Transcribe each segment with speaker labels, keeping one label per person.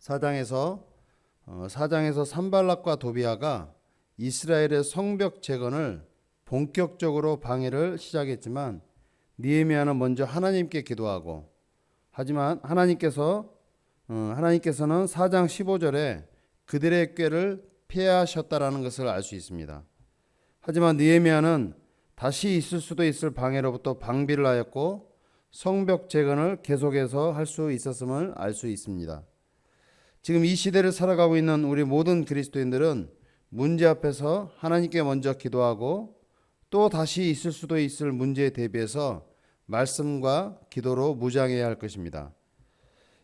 Speaker 1: 사장에서 산발락과 도비아가 이스라엘의 성벽 재건을 본격적으로 방해를 시작했지만 느헤미야는 먼저 하나님께 기도하고 하지만 하나님께서는 4장 15절에 그들의 꾀를 피하셨다라는 것을 알 수 있습니다. 하지만 느헤미야는 다시 있을 수도 있을 방해로부터 방비를 하였고 성벽 재건을 계속해서 할 수 있었음을 알 수 있습니다. 지금 이 시대를 살아가고 있는 우리 모든 그리스도인들은 문제 앞에서 하나님께 먼저 기도하고 또 다시 있을 수도 있을 문제에 대비해서 말씀과 기도로 무장해야 할 것입니다.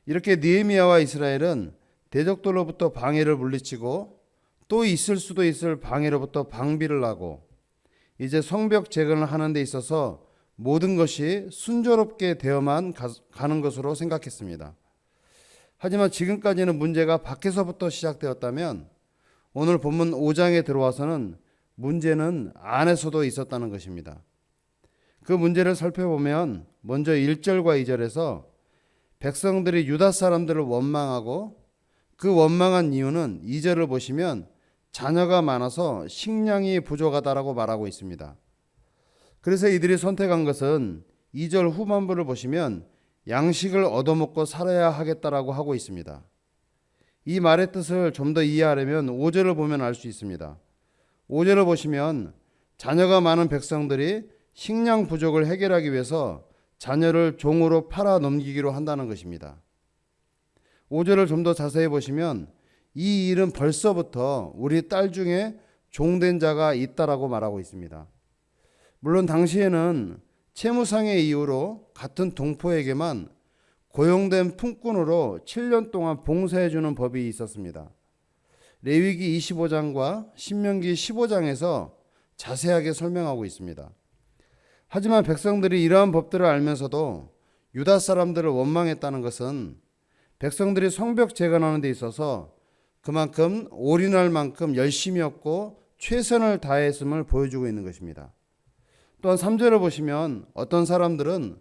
Speaker 1: 이렇게 느헤미야와 이스라엘은 대적들로부터 방해를 물리치고 또 있을 수도 있을 방해로부터 방비를 하고 이제 성벽 재건을 하는 데 있어서 모든 것이 순조롭게 되어만 가는 것으로 생각했습니다. 하지만 지금까지는 문제가 밖에서부터 시작되었다면 오늘 본문 5장에 들어와서는 문제는 안에서도 있었다는 것입니다. 그 문제를 살펴보면 먼저 1절과 2절에서 백성들이 유다 사람들을 원망하고 그 원망한 이유는 2절을 보시면 자녀가 많아서 식량이 부족하다라고 말하고 있습니다. 그래서 이들이 선택한 것은 2절 후반부를 보시면 양식을 얻어먹고 살아야 하겠다라고 하고 있습니다. 이 말의 뜻을 좀 더 이해하려면 5절을 보면 알 수 있습니다. 5절을 보시면 자녀가 많은 백성들이 식량 부족을 해결하기 위해서 자녀를 종으로 팔아 넘기기로 한다는 것입니다. 5절을 좀 더 자세히 보시면 이 일은 벌써부터 우리 딸 중에 종된 자가 있다라고 말하고 있습니다. 물론 당시에는 채무상의 이유로 같은 동포에게만 고용된 품꾼으로 7년 동안 봉사해주는 법이 있었습니다. 레위기 25장과 신명기 15장에서 자세하게 설명하고 있습니다. 하지만 백성들이 이러한 법들을 알면서도 유다 사람들을 원망했다는 것은 백성들이 성벽 재건하는 데 있어서 그만큼 올인할 만큼 열심히 했고 최선을 다했음을 보여주고 있는 것입니다. 또한 3절을 보시면 어떤 사람들은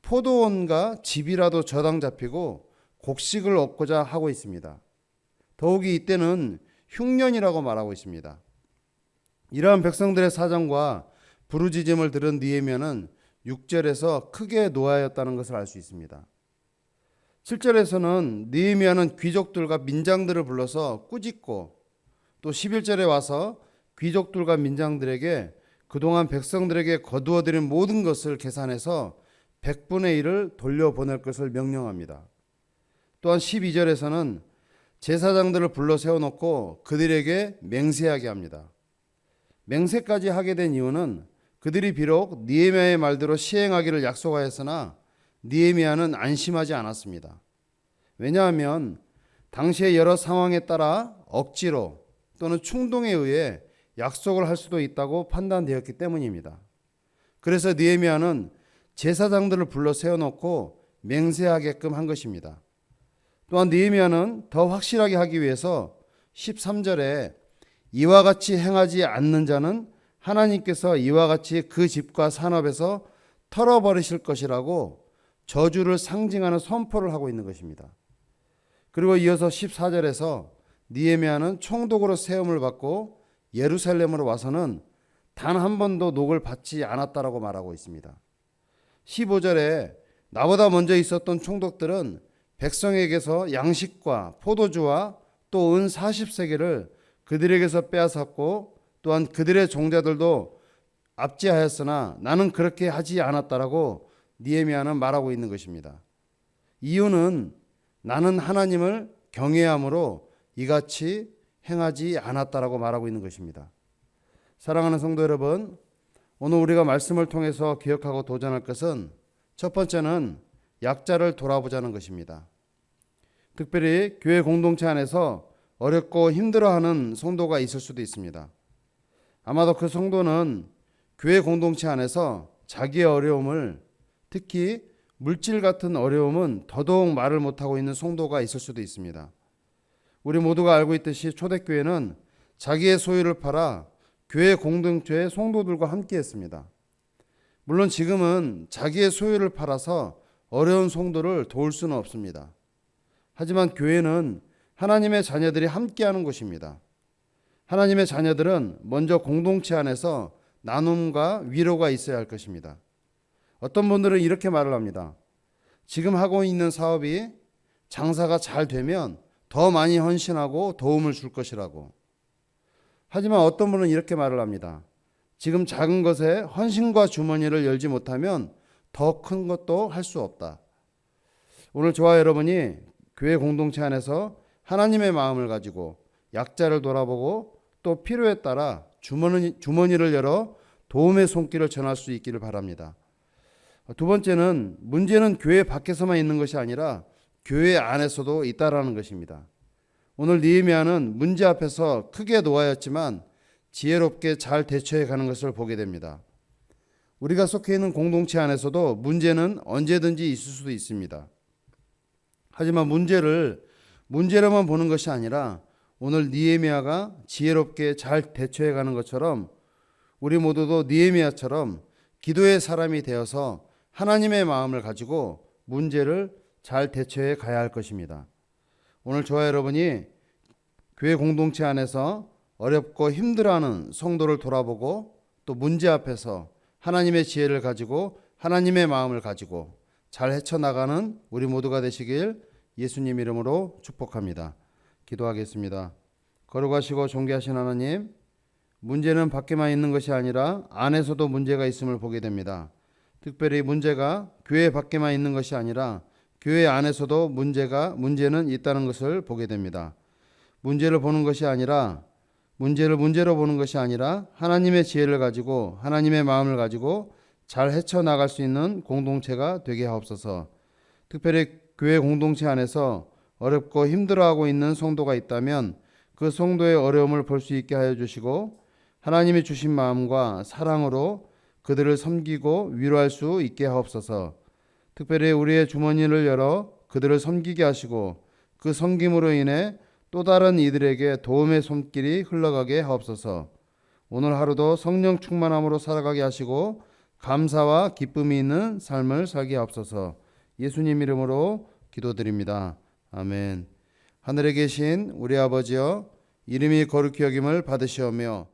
Speaker 1: 포도원과 집이라도 저당 잡히고 곡식을 얻고자 하고 있습니다. 더욱이 이때는 흉년이라고 말하고 있습니다. 이러한 백성들의 사정과 부르짖음을 들은 느헤미야는 6절에서 크게 노하였다는 것을 알 수 있습니다. 7절에서는 느헤미야는 귀족들과 민장들을 불러서 꾸짖고 또 11절에 와서 귀족들과 민장들에게 그동안 백성들에게 거두어들인 모든 것을 계산해서 100분의 1을 돌려보낼 것을 명령합니다. 또한 12절에서는 제사장들을 불러 세워놓고 그들에게 맹세하게 합니다. 맹세까지 하게 된 이유는 그들이 비록 느헤미야의 말대로 시행하기를 약속하였으나 느헤미야는 안심하지 않았습니다. 왜냐하면 당시의 여러 상황에 따라 억지로 또는 충동에 의해 약속을 할 수도 있다고 판단되었기 때문입니다. 그래서 느헤미야는 제사장들을 불러 세워놓고 맹세하게끔 한 것입니다. 또한 느헤미야는 더 확실하게 하기 위해서 13절에 이와 같이 행하지 않는 자는 하나님께서 이와 같이 그 집과 산업에서 털어버리실 것이라고 저주를 상징하는 선포를 하고 있는 것입니다. 그리고 이어서 14절에서 느헤미야는 총독으로 세움을 받고 예루살렘으로 와서는 단 한 번도 녹을 받지 않았다라고 말하고 있습니다. 15절에 나보다 먼저 있었던 총독들은 백성에게서 양식과 포도주와 또 은 40세겔을 그들에게서 빼앗았고 또한 그들의 종자들도 압제하였으나 나는 그렇게 하지 않았다라고 느헤미야는 말하고 있는 것입니다. 이유는 나는 하나님을 경외함으로 이같이 행하지 않았다라고 말하고 있는 것입니다. 사랑하는 성도 여러분, 오늘 우리가 말씀을 통해서 기억하고 도전할 것은 첫 번째는 약자를 돌아보자는 것입니다. 특별히 교회 공동체 안에서 어렵고 힘들어하는 성도가 있을 수도 있습니다. 아마도 그 성도는 교회 공동체 안에서 자기의 어려움을, 특히 물질 같은 어려움은 더더욱 말을 못하고 있는 성도가 있을 수도 있습니다. 우리 모두가 알고 있듯이 초대교회는 자기의 소유를 팔아 교회 공동체의 성도들과 함께 했습니다. 물론 지금은 자기의 소유를 팔아서 어려운 성도를 도울 수는 없습니다. 하지만 교회는 하나님의 자녀들이 함께하는 곳입니다. 하나님의 자녀들은 먼저 공동체 안에서 나눔과 위로가 있어야 할 것입니다. 어떤 분들은 이렇게 말을 합니다. 지금 하고 있는 사업이 장사가 잘 되면 더 많이 헌신하고 도움을 줄 것이라고. 하지만 어떤 분은 이렇게 말을 합니다. 지금 작은 것에 헌신과 주머니를 열지 못하면 더 큰 것도 할 수 없다. 오늘 저와 여러분이 교회 공동체 안에서 하나님의 마음을 가지고 약자를 돌아보고 또 필요에 따라 주머니를 열어 도움의 손길을 전할 수 있기를 바랍니다. 두 번째는 문제는 교회 밖에서만 있는 것이 아니라 교회 안에서도 있다라는 것입니다. 오늘 느헤미야는 문제 앞에서 크게 놓아였지만 지혜롭게 잘 대처해 가는 것을 보게 됩니다. 우리가 속해 있는 공동체 안에서도 문제는 언제든지 있을 수도 있습니다. 하지만 문제로만 보는 것이 아니라 오늘 느헤미야가 지혜롭게 잘 대처해 가는 것처럼 우리 모두도 느헤미야처럼 기도의 사람이 되어서 하나님의 마음을 가지고 문제를 잘 대처해 가야 할 것입니다. 오늘 저와 여러분이 교회 공동체 안에서 어렵고 힘들어하는 성도를 돌아보고 또 문제 앞에서 하나님의 지혜를 가지고 하나님의 마음을 가지고 잘 헤쳐나가는 우리 모두가 되시길 예수님 이름으로 축복합니다. 기도하겠습니다. 거룩하시고 존귀하신 하나님, 문제는 밖에만 있는 것이 아니라 안에서도 문제가 있음을 보게 됩니다. 특별히 문제가 교회 밖에만 있는 것이 아니라 교회 안에서도 문제는 있다는 것을 보게 됩니다. 문제를 보는 것이 아니라 문제를 문제로 보는 것이 아니라 하나님의 지혜를 가지고 하나님의 마음을 가지고 잘 헤쳐나갈 수 있는 공동체가 되게 하옵소서. 특별히 교회 공동체 안에서 어렵고 힘들어하고 있는 성도가 있다면 그 성도의 어려움을 볼 수 있게 하여 주시고 하나님이 주신 마음과 사랑으로 그들을 섬기고 위로할 수 있게 하옵소서. 특별히 우리의 주머니를 열어 그들을 섬기게 하시고 그 섬김으로 인해 또 다른 이들에게 도움의 손길이 흘러가게 하옵소서. 오늘 하루도 성령 충만함으로 살아가게 하시고 감사와 기쁨이 있는 삶을 살게 하옵소서. 예수님 이름으로 기도드립니다. 아멘. 하늘에 계신 우리 아버지여, 이름이 거룩히 여김을 받으시오며